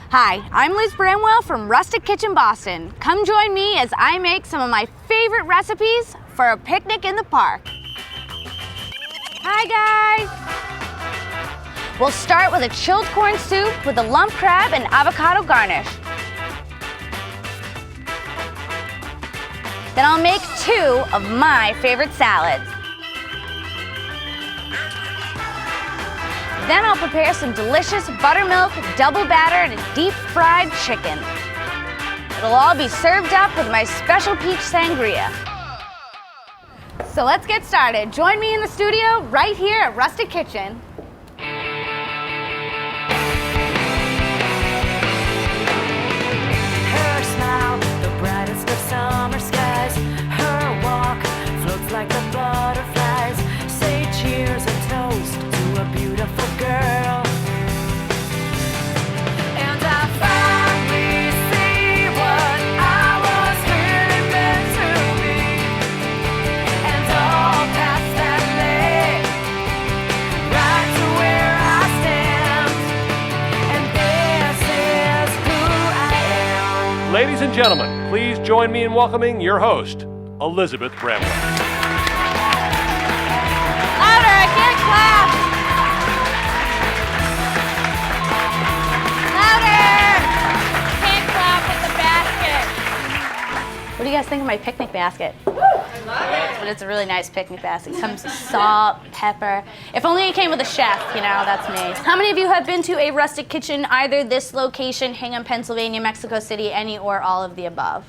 Hi, I'm Liz Bramwell from Rustic Kitchen Boston. Come join me as I make some of my favorite recipes for a picnic in the park. Hi guys! We'll start with a chilled corn soup with a lump crab and avocado garnish. Then I'll make 2 of my favorite salads. Then I'll prepare some delicious buttermilk, double battered, and deep-fried chicken. It'll all be served up with my special peach sangria. So let's get started. Join me in the studio right here at Rustic Kitchen. Her smile, the brightest of summer skies. Her walk floats like the butterflies. Say cheers and toast to a beautiful girl. And I finally see what I was really meant to be. And all paths that lay right to where I stand. And this is who I am. Ladies and gentlemen, please join me in welcoming your host, Elizabeth Bramwell. Louder, I can't clap! Louder! Can't clap with the basket. What do you guys think of my picnic basket? But it's a really nice picnic basket. It comes with salt, pepper. If only it came with a chef, you know, that's me. How many of you have been to a Rustic Kitchen, either this location, Hingham, Pennsylvania, Mexico City, any or all of the above?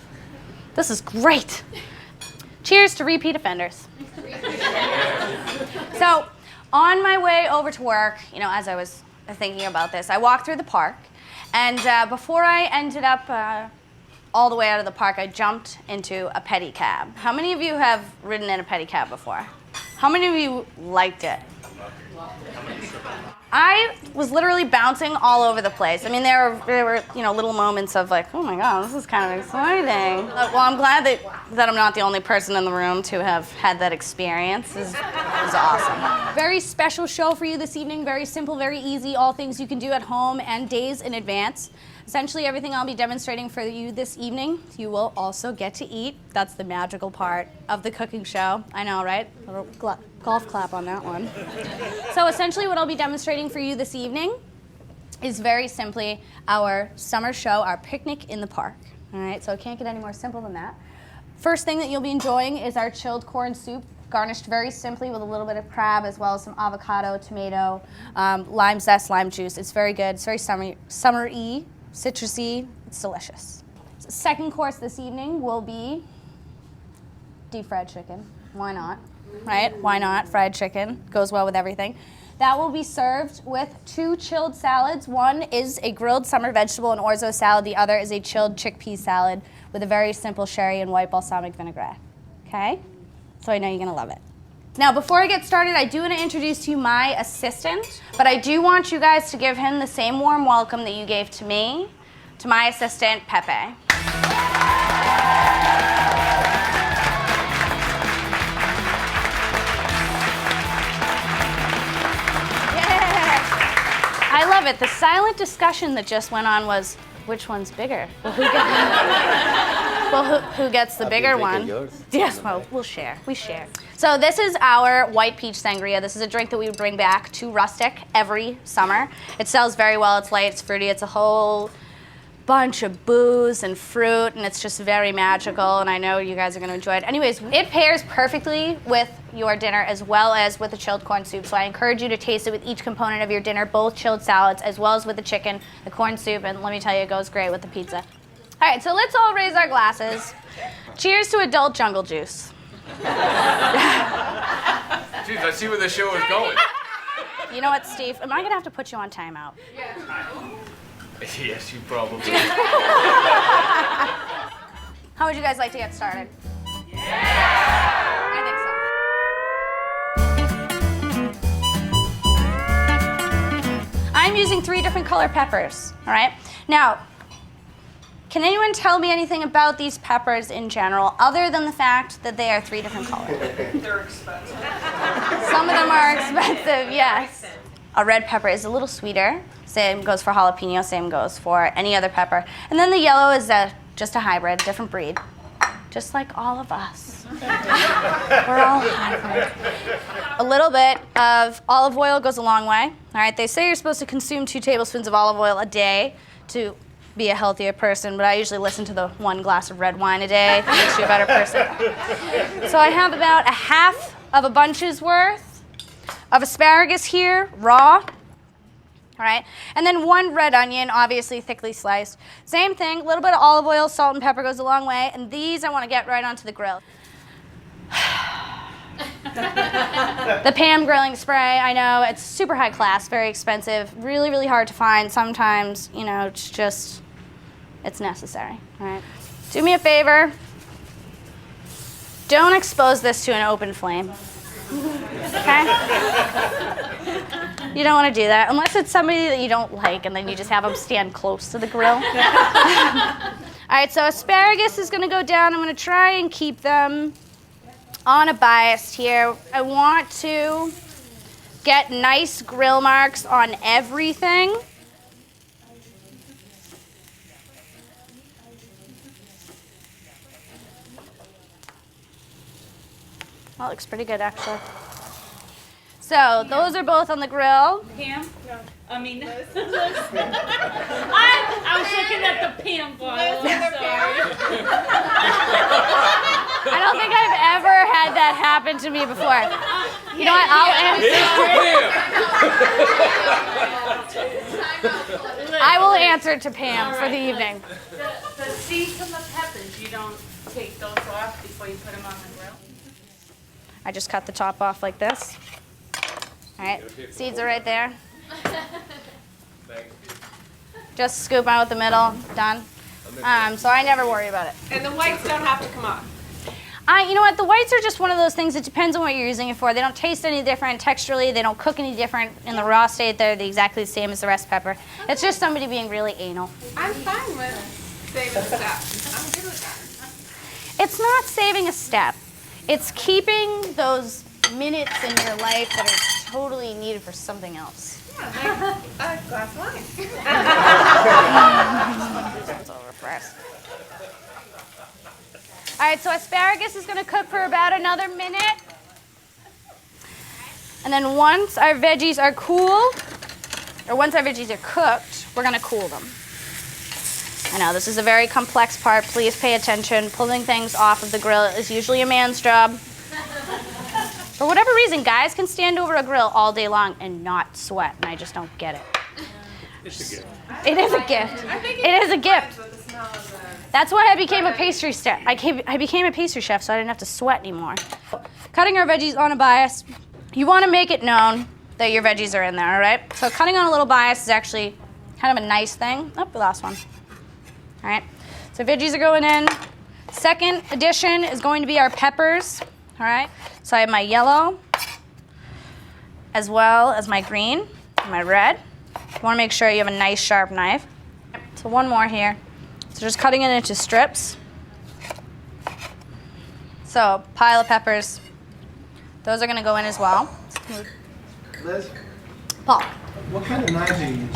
This is great. Cheers to repeat offenders. So, on my way over to work, you know, as I was thinking about this, I walked through the park, and before I ended up all the way out of the park, I jumped into a pedicab. How many of you have ridden in a pedicab before? How many of you liked it? I was literally bouncing all over the place. I mean, there were you know, little moments of like, oh my God, this is kind of exciting. Well, I'm glad that I'm not the only person in the room to have had that experience. It was awesome. Very special show for you this evening. Very simple, very easy. All things you can do at home and days in advance. Essentially, everything I'll be demonstrating for you this evening, you will also get to eat. That's the magical part of the cooking show. I know, right? A little golf clap on that one. So essentially what I'll be demonstrating for you this evening is very simply our summer show, our picnic in the park. All right, so it can't get any more simple than that. First thing that you'll be enjoying is our chilled corn soup, garnished very simply with a little bit of crab as well as some avocado, tomato, lime zest, lime juice. It's very good. It's very summery, citrusy. It's delicious. So second course this evening will be deep fried chicken. Why not? Right? Why not? Fried chicken goes well with everything. That will be served with 2 chilled salads. One is a grilled summer vegetable and orzo salad. The other is a chilled chickpea salad with a very simple sherry and white balsamic vinaigrette. Okay? So I know you're gonna love it. Now, before I get started, I do want to introduce to you my assistant, but I do want you guys to give him the same warm welcome that you gave to me, to my assistant, Pepe. I love it. The silent discussion that just went on was, which one's bigger? Well, who gets the bigger one? Yes, well, we'll share. We share. So this is our white peach sangria. This is a drink that we bring back to Rustic every summer. It sells very well. It's light, it's fruity. It's a whole bunch of booze and fruit, and it's just very magical, and I know you guys are going to enjoy it. Anyways, it pairs perfectly with your dinner as well as with the chilled corn soup, so I encourage you to taste it with each component of your dinner, both chilled salads as well as with the chicken, the corn soup, and let me tell you, it goes great with the pizza. All right, so let's all raise our glasses. Cheers to adult jungle juice. Jeez, I see where the show is going. You know what, Steve? Am I going to have to put you on timeout? Yes, you probably. How would you guys like to get started? Yeah! I think so. I'm using 3 different color peppers, all right? Now, can anyone tell me anything about these peppers in general, other than the fact that they are 3 different colors? They're expensive. Some of them are expensive, yes. A red pepper is a little sweeter. Same goes for jalapeno, same goes for any other pepper. And then the yellow is just a hybrid, different breed. Just like all of us. We're all hybrids. A little bit of olive oil goes a long way. All right, they say you're supposed to consume 2 tablespoons of olive oil a day to be a healthier person, but I usually listen to the 1 glass of red wine a day. It makes you a better person. So I have about a half of a bunch's worth of asparagus here, raw. All right, and then 1 red onion, obviously thickly sliced. Same thing, a little bit of olive oil, salt and pepper goes a long way, and these I want to get right onto the grill. The Pam grilling spray, I know, it's super high class, very expensive, really, really hard to find. Sometimes, you know, it's necessary, all right? Do me a favor, don't expose this to an open flame, okay? You don't want to do that, unless it's somebody that you don't like and then you just have them stand close to the grill. All right, so asparagus is going to go down. I'm going to try and keep them on a bias here. I want to get nice grill marks on everything. That looks pretty good, actually. So those are both on the grill. Pam? No. I mean, I was looking at the Pam bottle. I'm sorry. I don't think I've ever had that happen to me before. You know what? I will answer to Pam for the evening. The seeds and the peppers, you don't take those off before you put them on the grill? I just cut the top off like this. All right, seeds are right there. Just scoop out the middle, done. So I never worry about it. And the whites don't have to come off. You know what, the whites are just one of those things, it depends on what you're using it for. They don't taste any different texturally, they don't cook any different. In the raw state, they're exactly the same as the rest pepper. It's just somebody being really anal. I'm fine with saving the stuff. I'm good with that. It's not saving a step. It's keeping those minutes in your life that are totally needed for something else. Yeah, like a glass of wine. It's over first. All right, so asparagus is going to cook for about another minute. And then once our veggies are cool, or once our veggies are cooked, we're going to cool them. I know this is a very complex part. Please pay attention. Pulling things off of the grill is usually a man's job. For whatever reason, guys can stand over a grill all day long and not sweat, and I just don't get it. It's a gift. It is a gift. It is a gift. That's why I became a pastry chef. I became a pastry chef so I didn't have to sweat anymore. Cutting our veggies on a bias, you want to make it known that your veggies are in there, all right? So cutting on a little bias is actually kind of a nice thing. Oh, the last one. All right, so veggies are going in. Second addition is going to be our peppers, all right? So I have my yellow as well as my green and my red. You want to make sure you have a nice sharp knife. So one more here. So just cutting it into strips. So pile of peppers. Those are going to go in as well. Liz, Paul. what kind of knives are you using?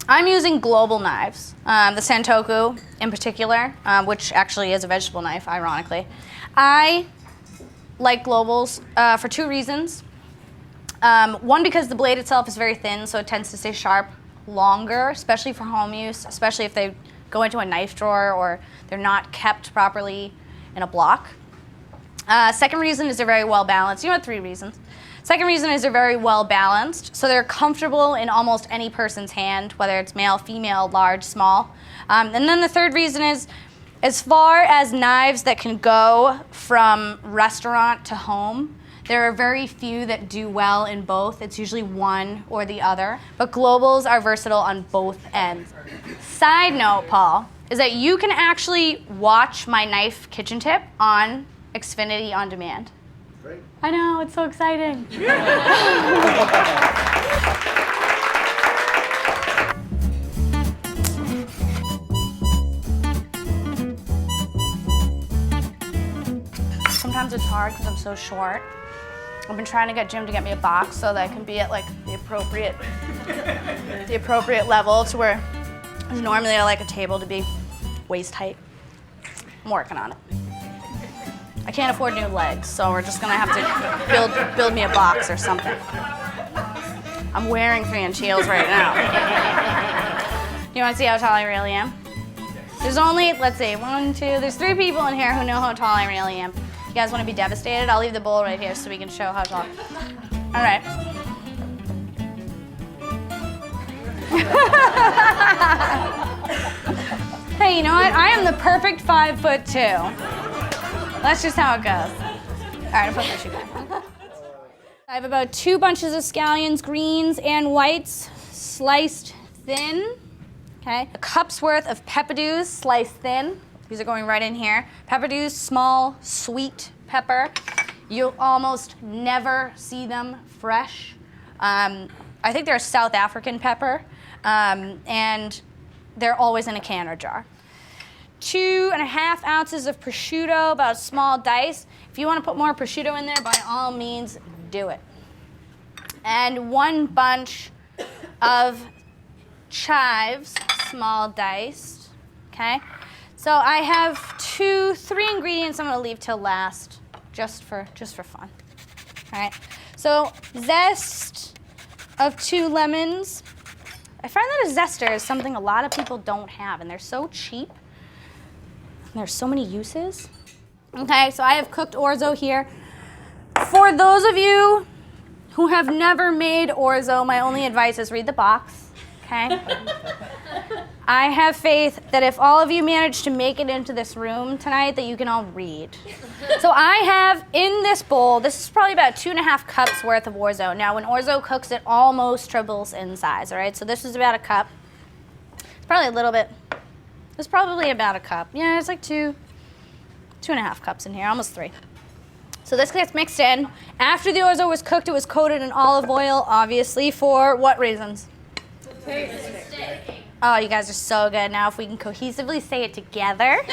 I'm using Global knives, the Santoku in particular, which actually is a vegetable knife, ironically. I like Globals for 2 reasons. One, because the blade itself is very thin, so it tends to stay sharp longer, especially for home use, especially if they go into a knife drawer or they're not kept properly in a block. Second reason is they're very well balanced. You know what, 3 reasons. Second reason is they're very well balanced, so they're comfortable in almost any person's hand, whether it's male, female, large, small. And then the third reason is, as far as knives that can go from restaurant to home, there are very few that do well in both. It's usually one or the other. But Globals are versatile on both ends. Side note, Paul, is that you can actually watch my knife kitchen tip on Xfinity On Demand. Great. I know, it's so exciting. Sometimes it's hard because I'm so short. I've been trying to get Jim to get me a box so that I can be at like the appropriate the appropriate level to where normally I like a table to be waist height. I'm working on it. I can't afford new legs, so we're just gonna have to build me a box or something. I'm wearing 3-inch heels right now. You wanna see how tall I really am? There's only, let's see, 1, 2, there's 3 people in here who know how tall I really am. You guys wanna be devastated? I'll leave the bowl right here so we can show how tall. All right. Hey, you know what? I am the perfect 5'2". That's just how it goes. All right, I'll put my shoe back on. I have about 2 bunches of scallions, greens and whites, sliced thin. Okay, a cup's worth of peppadews, sliced thin. These are going right in here. Peppadews, small, sweet pepper. You'll almost never see them fresh. I think they're a South African pepper, and they're always in a can or jar. 2.5 ounces of prosciutto, about a small dice. If you want to put more prosciutto in there, by all means, do it. And 1 bunch of chives, small diced. Okay. So I have 3 ingredients I'm going to leave till last, just for fun. All right. So zest of 2 lemons. I find that a zester is something a lot of people don't have, and they're so cheap. There's so many uses. Okay, so I have cooked orzo here. For those of you who have never made orzo, my only advice is read the box, okay? I have faith that if all of you manage to make it into this room tonight, that you can all read. So I have in this bowl, this is probably about 2.5 cups worth of orzo. Now, when orzo cooks, it almost triples in size, all right? So this is about a cup. It's probably a little bit. It's probably about a cup. Yeah, it's like 2.5 cups in here, almost 3. So this gets mixed in. After the orzo was cooked, it was coated in olive oil, obviously, for what reasons? Oh, you guys are so good. Now if we can cohesively say it together.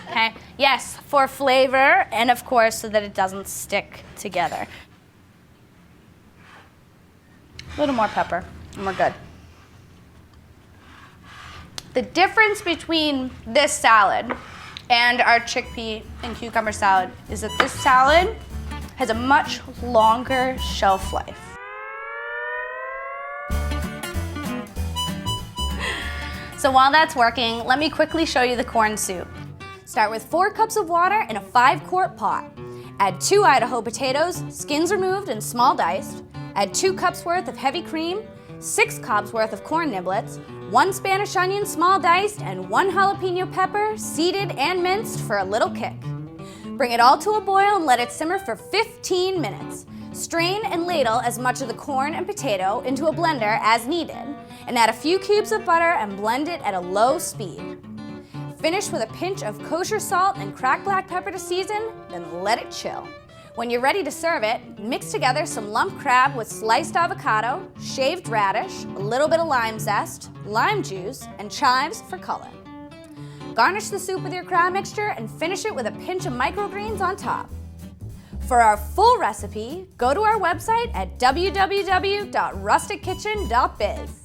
Okay. Yes, for flavor, and of course so that it doesn't stick together. A little more pepper, and we're good. The difference between this salad and our chickpea and cucumber salad is that this salad has a much longer shelf life. So while that's working, let me quickly show you the corn soup. Start with 4 cups of water in a 5-quart pot. Add 2 Idaho potatoes, skins removed and small diced. Add 2 cups worth of heavy cream, 6 cobs worth of corn niblets, 1 Spanish onion small diced, and 1 jalapeno pepper seeded and minced for a little kick. Bring it all to a boil and let it simmer for 15 minutes. Strain and ladle as much of the corn and potato into a blender as needed, and add a few cubes of butter and blend it at a low speed. Finish with a pinch of kosher salt and cracked black pepper to season, then let it chill. When you're ready to serve it, mix together some lump crab with sliced avocado, shaved radish, a little bit of lime zest, lime juice, and chives for color. Garnish the soup with your crab mixture and finish it with a pinch of microgreens on top. For our full recipe, go to our website at www.rustickitchen.biz.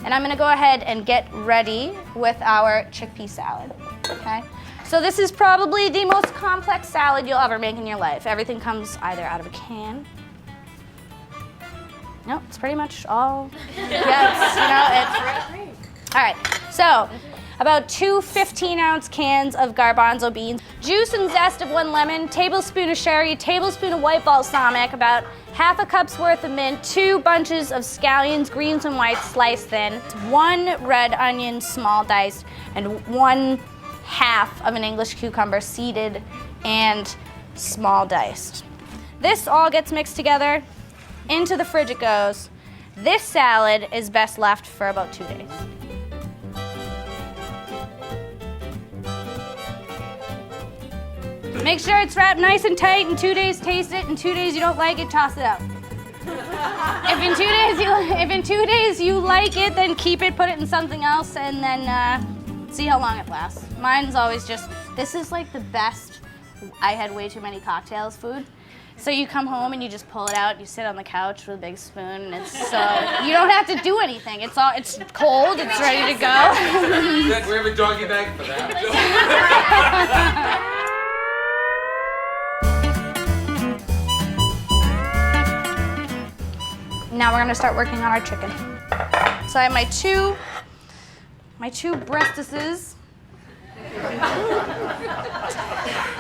And I'm gonna go ahead and get ready with our chickpea salad, okay? So this is probably the most complex salad you'll ever make in your life. Everything comes either out of a can. No, it's pretty much all, all right, so about 2 15-ounce cans of garbanzo beans, juice and zest of 1 lemon, tablespoon of sherry, tablespoon of white balsamic, about 1/2 cup's worth of mint, 2 bunches of scallions, greens and whites sliced thin, 1 red onion small diced, and 1/2 of an English cucumber seeded and small diced. This all gets mixed together. Into the fridge it goes. This salad is best left for about 2 days. Make sure it's wrapped nice and tight. In 2 days, taste it. In 2 days, you don't like it, toss it out. if in 2 days you like it, then keep it, put it in something else, and then see how long it lasts. Mine's always just, this is like the best I had way too many cocktails food. So you come home and you just pull it out, you sit on the couch with a big spoon, and it's so, you don't have to do anything. It's cold, it's ready to go. We have a doggy bag for that. Now we're gonna start working on our chicken. So I have my two breastises.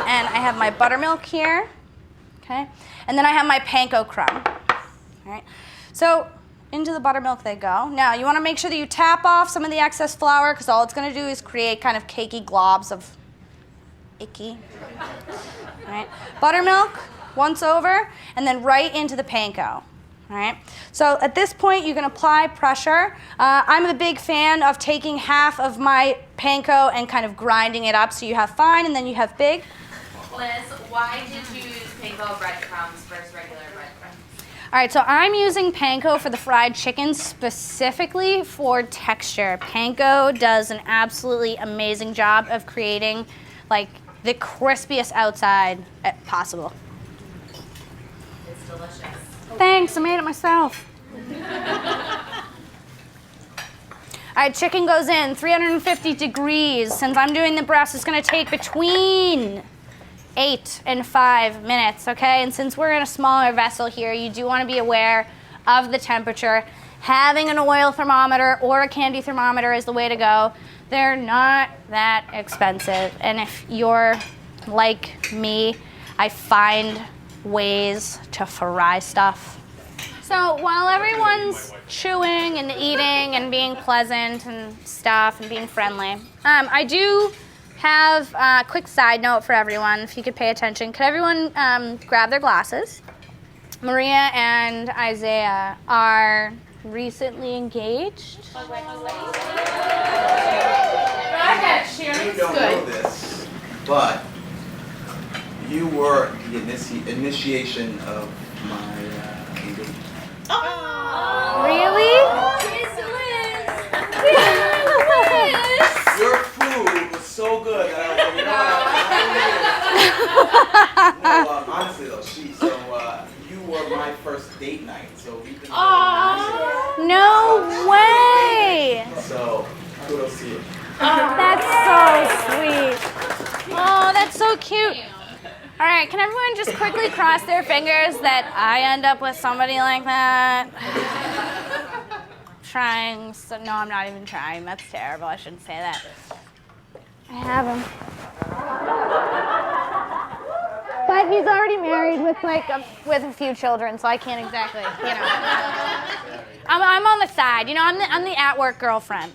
And I have my buttermilk here, okay? And then I have my panko crumb, all right? So into the buttermilk they go. Now you wanna make sure that you tap off some of the excess flour because all it's gonna do is create kind of cakey globs of icky, all right? Buttermilk once over, and then right into the panko. All right. So at this point, you can apply pressure. I'm a big fan of taking half of my panko and kind of grinding it up so you have fine and then you have big. Liz, why did you use panko breadcrumbs versus regular breadcrumbs? All right, so I'm using panko for the fried chicken specifically for texture. Panko does an absolutely amazing job of creating like the crispiest outside possible. It's delicious. Thanks, I made it myself. All right, chicken goes in 350 degrees. Since I'm doing the breast, it's gonna take between 8 and 5 minutes, okay? And since we're in a smaller vessel here, you do wanna be aware of the temperature. Having an oil thermometer or a candy thermometer is the way to go. They're not that expensive. And if you're like me, I find ways to fry stuff. So while everyone's chewing and eating and being pleasant and stuff and being friendly, I do have a quick side note for everyone, if you could pay attention. Could everyone grab their glasses? Maria and Isaiah are recently engaged. You don't know this, but you were the initiation of my engagement. Really? Your food was so good that I was honestly though, you were my first date night, so we've been No way! So kudos to you. That's so sweet. Oh, that's so cute. All right, can everyone just quickly cross their fingers that I end up with somebody like that? Trying, so no, I'm not even trying. That's terrible. I shouldn't say that. I have him. But he's already married with with a few children, so I can't exactly, you know. I'm on the side, you know. I'm the at work girlfriend.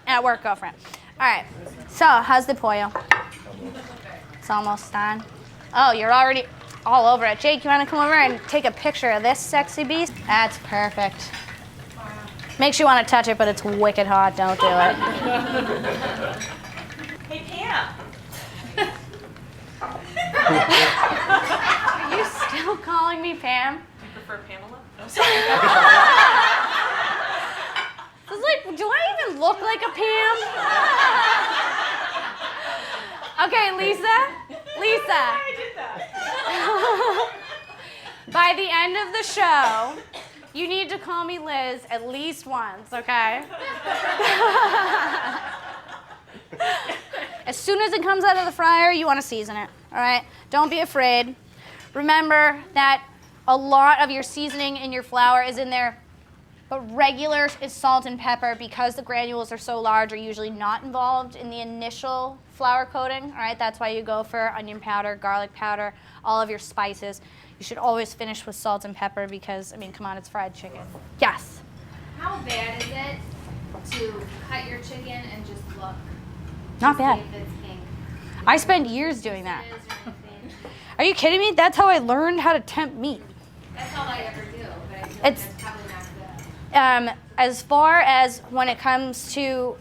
At work girlfriend. All right. So how's the pollo? It's almost done. Oh, you're already all over it. Jake, you want to come over and take a picture of this sexy beast? That's perfect. Makes you want to touch it, but it's wicked hot. Don't do it. Hey, Pam. Are you still calling me Pam? Do you prefer Pamela? No, sorry. I was like, do I even look like a Pam? Okay, Lisa. I did that. By the end of the show, you need to call me Liz at least once, okay? As soon as it comes out of the fryer, you want to season it, all right? Don't be afraid. Remember that a lot of your seasoning in your flour is in there, but regular is salt and pepper because the granules are so large are usually not involved in the initial flour coating, all right? That's why you go for onion powder, garlic powder, all of your spices. You should always finish with salt and pepper because, I mean, come on, it's fried chicken. Yes? How bad is it to cut your chicken and just look? Not to bad. see if it's pink? I spent years doing that. Is or anything? Are you kidding me? That's how I learned how to temp meat. That's all I ever do, but I feel like It's- that's probably not good. As far as when it comes to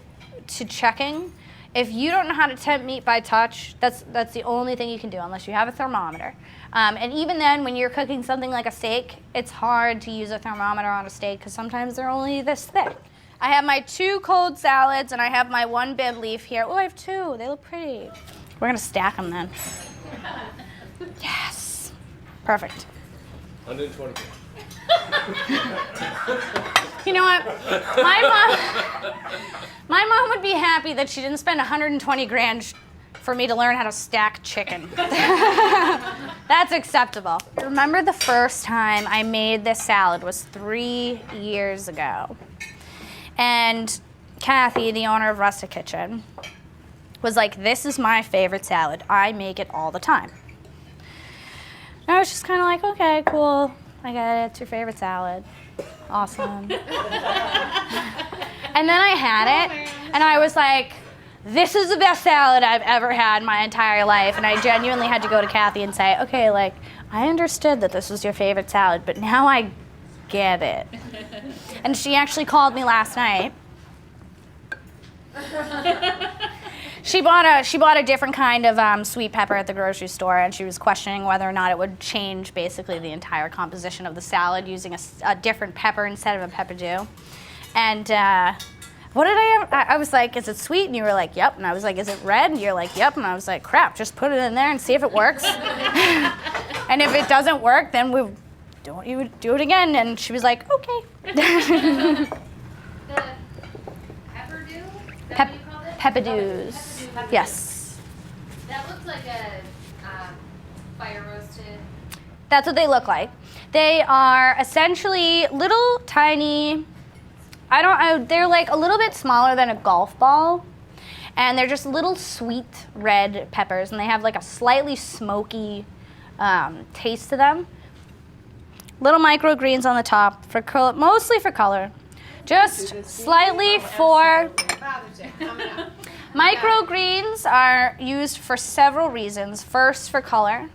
checking, If you don't know how to temp meat by touch, that's the only thing you can do unless you have a thermometer. And even then, when you're cooking something like a steak, it's hard to use a thermometer on a steak because sometimes they're only this thick. I have my 2 cold salads and I have my 1 bib leaf here. Oh, I have 2. They look pretty. We're gonna stack them then. Yes. Perfect. 120. You know what? My mom would be happy that she didn't spend 120 grand for me to learn how to stack chicken. That's acceptable. Remember the first time I made this salad was 3 years ago. And Kathy, the owner of Rustic Kitchen, was like, this is my favorite salad. I make it all the time. And I was just kind of like, okay, cool. I get it. It's your favorite salad. Awesome. And then I had it, and I was like, this is the best salad I've ever had in my entire life. And I genuinely had to go to Kathy and say, okay, like, I understood that this was your favorite salad, but now I get it. And she actually called me last night. She bought a different kind of sweet pepper at the grocery store, and she was questioning whether or not it would change basically the entire composition of the salad using a different pepper instead of a pepperdew. And what did I was like, is it sweet? And you were like, yep. And I was like, is it red? And you're like, yep. And I was like, crap, just put it in there and see if it works. And if it doesn't work, then we don't do it again. And she was like, okay. The pepperdew? Is that what you called it? Peppadews. Yes. That looks like a fire roasted. That's what they look like. They are essentially little tiny, they're like a little bit smaller than a golf ball. And they're just little sweet red peppers, and they have like a slightly smoky taste to them. Little microgreens on the top, mostly for color. Just slightly for... Microgreens are used for several reasons. First, for color.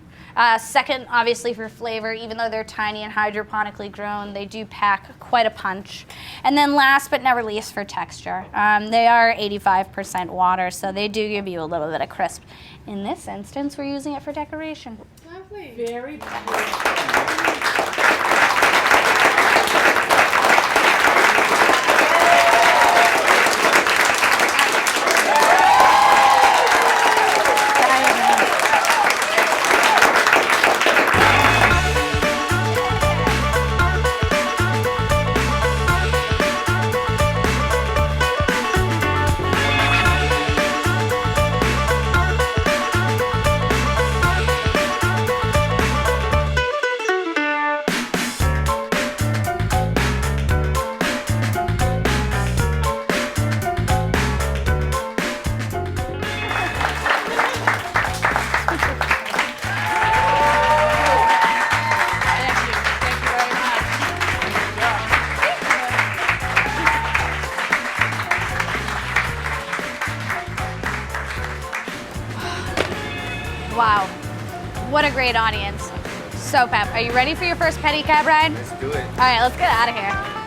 Second, obviously for flavor. Even though they're tiny and hydroponically grown, they do pack quite a punch. And then last but never least, for texture. They are 85% water, so they do give you a little bit of crisp. In this instance, we're using it for decoration. Lovely. Very pretty. Wow, what a great audience. So pep, are you ready for your first pedicab ride? Let's do it. All right, let's get out of here.